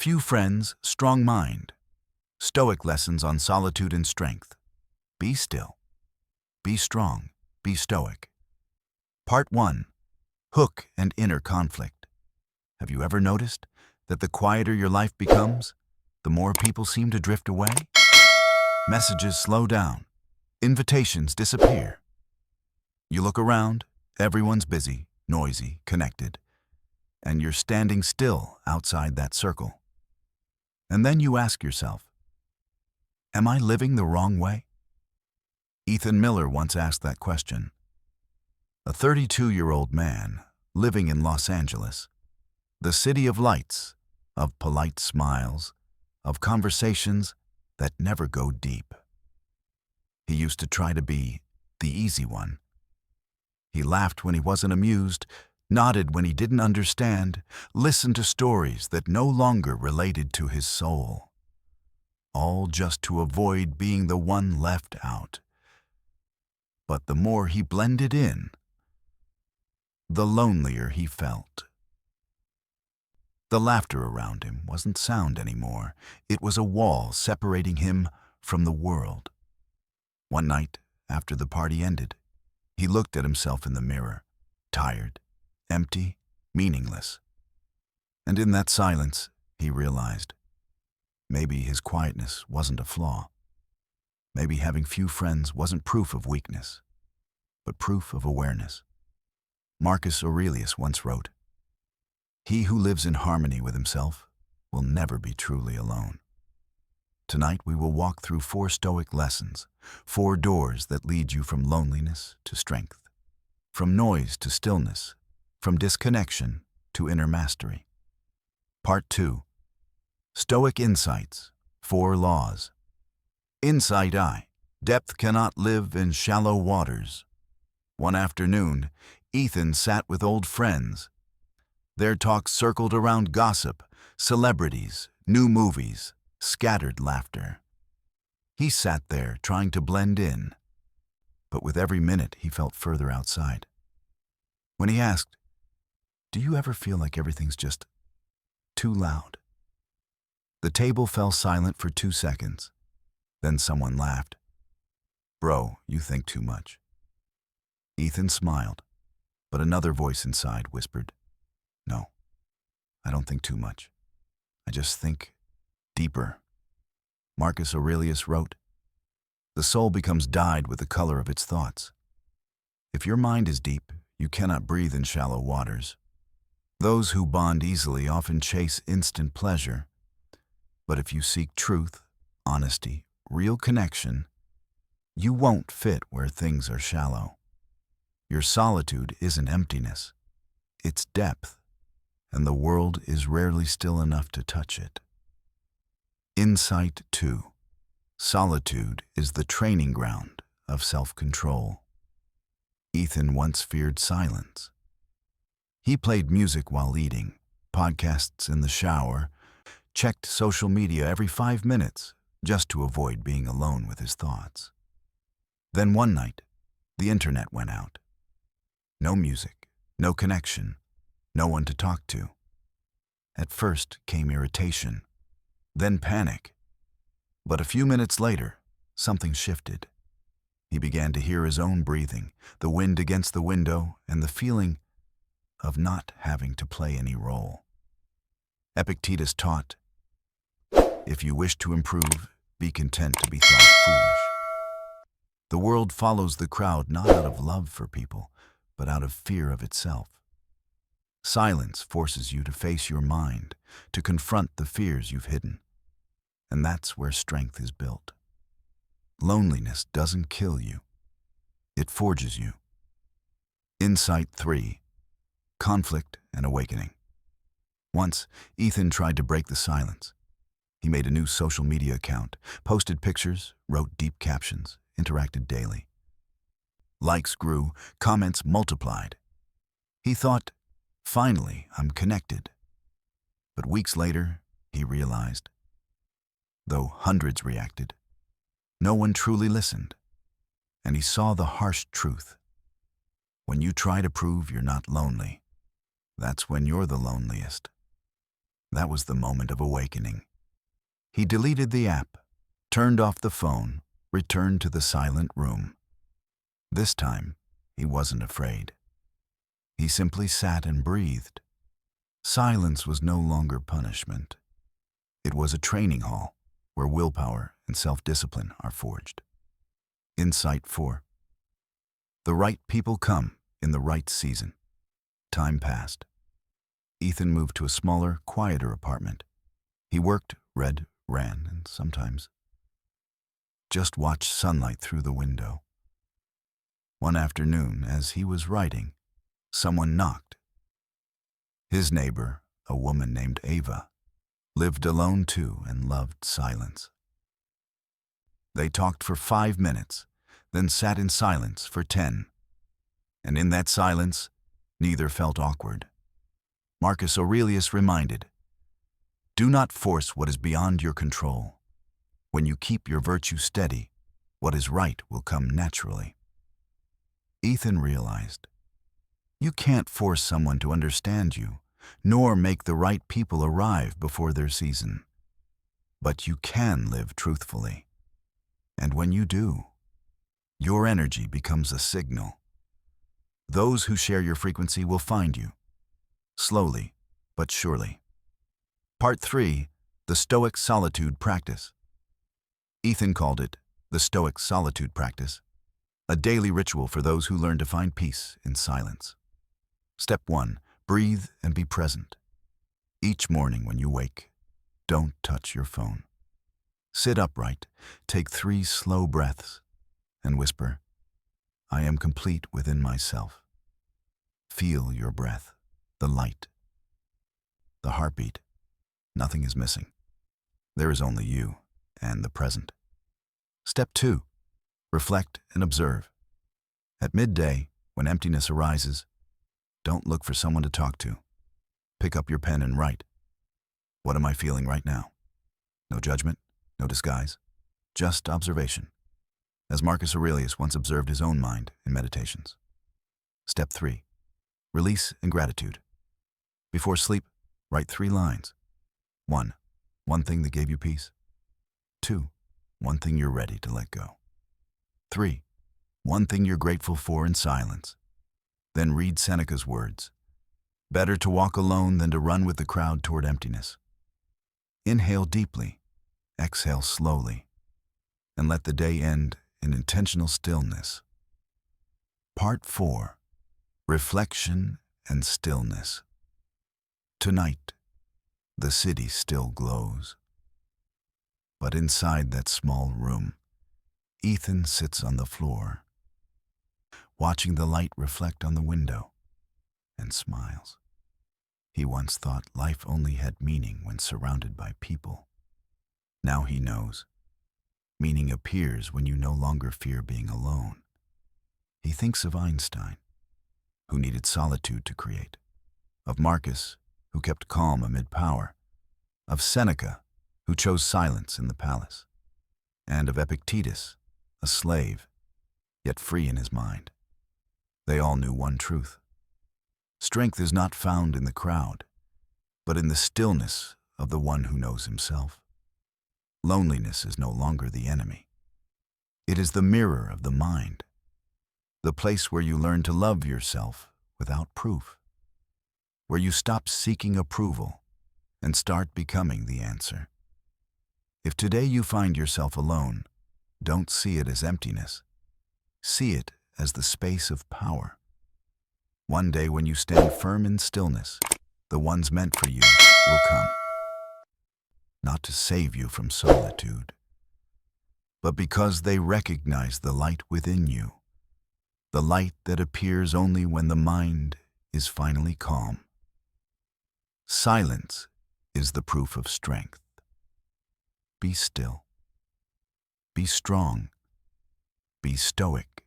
Few friends, strong mind. Stoic Lessons on Solitude and Strength. Be still. Be strong. Be stoic. Part 1. Hook and Inner Conflict. Have you ever noticed that the quieter your life becomes, the more people seem to drift away? Messages slow down. Invitations disappear. You look around, everyone's busy, noisy, connected, and you're standing still outside that circle. And then you ask yourself, am I living the wrong way? Ethan Miller once asked that question. A 32-year-old man living in Los Angeles, the city of lights, of polite smiles, of conversations that never go deep. He used to try to be the easy one. He laughed when he wasn't amused, nodded when he didn't understand, listened to stories that no longer related to his soul. All just to avoid being the one left out. But the more he blended in, the lonelier he felt. The laughter around him wasn't sound anymore. It was a wall separating him from the world. One night, after the party ended, he looked at himself in the mirror, tired, empty, meaningless. And in that silence, he realized, maybe his quietness wasn't a flaw. Maybe having few friends wasn't proof of weakness, but proof of awareness. Marcus Aurelius once wrote, "He who lives in harmony with himself will never be truly alone." Tonight we will walk through 4 Stoic lessons, 4 doors that lead you from loneliness to strength, from noise to stillness, from disconnection to inner mastery. Part 2. Stoic Insights, 4 Laws. Insight I. Depth cannot live in shallow waters. One afternoon, Ethan sat with old friends. Their talk circled around gossip, celebrities, new movies, scattered laughter. He sat there trying to blend in, but with every minute he felt further outside. When he asked, "Do you ever feel like everything's just too loud?" The table fell silent for 2 seconds. Then someone laughed. "Bro, you think too much." Ethan smiled, but another voice inside whispered, "No, I don't think too much. I just think deeper." Marcus Aurelius wrote, "The soul becomes dyed with the color of its thoughts." If your mind is deep, you cannot breathe in shallow waters. Those who bond easily often chase instant pleasure. But if you seek truth, honesty, real connection, you won't fit where things are shallow. Your solitude isn't emptiness, it's depth, and the world is rarely still enough to touch it. Insight 2. Solitude is the training ground of self-control. Ethan once feared silence. He played music while eating, podcasts in the shower, checked social media every 5 minutes just to avoid being alone with his thoughts. Then one night, the internet went out. No music, no connection, no one to talk to. At first came irritation, then panic. But a few minutes later, something shifted. He began to hear his own breathing, the wind against the window, and the feeling of not having to play any role. Epictetus taught, "If you wish to improve, be content to be thought foolish." The world follows the crowd not out of love for people, but out of fear of itself. Silence forces you to face your mind, to confront the fears you've hidden. And that's where strength is built. Loneliness doesn't kill you. It forges you. Insight 3. Conflict and Awakening. Once, Ethan tried to break the silence. He made a new social media account, posted pictures, wrote deep captions, interacted daily. Likes grew, comments multiplied. He thought, finally, I'm connected. But weeks later, he realized, though hundreds reacted, no one truly listened. And he saw the harsh truth. When you try to prove you're not lonely, that's when you're the loneliest. That was the moment of awakening. He deleted the app, turned off the phone, returned to the silent room. This time, he wasn't afraid. He simply sat and breathed. Silence was no longer punishment. It was a training hall where willpower and self-discipline are forged. Insight 4. The right people come in the right season. Time passed. Ethan moved to a smaller, quieter apartment. He worked, read, ran, and sometimes just watched sunlight through the window. One afternoon, as he was writing, someone knocked. His neighbor, a woman named Ava, lived alone too and loved silence. They talked for 5 minutes, then sat in silence for 10. And in that silence, neither felt awkward. Marcus Aurelius reminded, "Do not force what is beyond your control. When you keep your virtue steady, what is right will come naturally." Ethan realized, you can't force someone to understand you, nor make the right people arrive before their season. But you can live truthfully. And when you do, your energy becomes a signal. Those who share your frequency will find you, slowly but surely. Part 3. The Stoic Solitude Practice. Ethan called it the Stoic Solitude Practice, a daily ritual for those who learn to find peace in silence. Step 1. Breathe and be present. Each morning when you wake, don't touch your phone. Sit upright, take 3 slow breaths, and whisper, "I am complete within myself." Feel your breath, the light, the heartbeat. Nothing is missing. There is only you and the present. Step 2. Reflect and observe. At midday, when emptiness arises, don't look for someone to talk to. Pick up your pen and write. What am I feeling right now? No judgment, no disguise, just observation, as Marcus Aurelius once observed his own mind in Meditations. Step 3. Release and gratitude. Before sleep, write 3 lines. 1. One thing that gave you peace. 2. One thing you're ready to let go. 3. One thing you're grateful for in silence. Then read Seneca's words, "Better to walk alone than to run with the crowd toward emptiness." Inhale deeply, exhale slowly, and let the day end in intentional stillness. Part 4. Reflection and stillness. Tonight, the city still glows. But inside that small room, Ethan sits on the floor, watching the light reflect on the window, and smiles. He once thought life only had meaning when surrounded by people. Now he knows. Meaning appears when you no longer fear being alone. He thinks of Einstein, who needed solitude to create, of Marcus, who kept calm amid power, of Seneca, who chose silence in the palace, and of Epictetus, a slave, yet free in his mind. They all knew one truth. Strength is not found in the crowd, but in the stillness of the one who knows himself. Loneliness is no longer the enemy. It is the mirror of the mind, the place where you learn to love yourself without proof, where you stop seeking approval and start becoming the answer. If today you find yourself alone, don't see it as emptiness. See it as the space of power. One day when you stand firm in stillness, the ones meant for you will come. Not to save you from solitude, but because they recognize the light within you, the light that appears only when the mind is finally calm. Silence is the proof of strength. Be still. Be strong. Be stoic.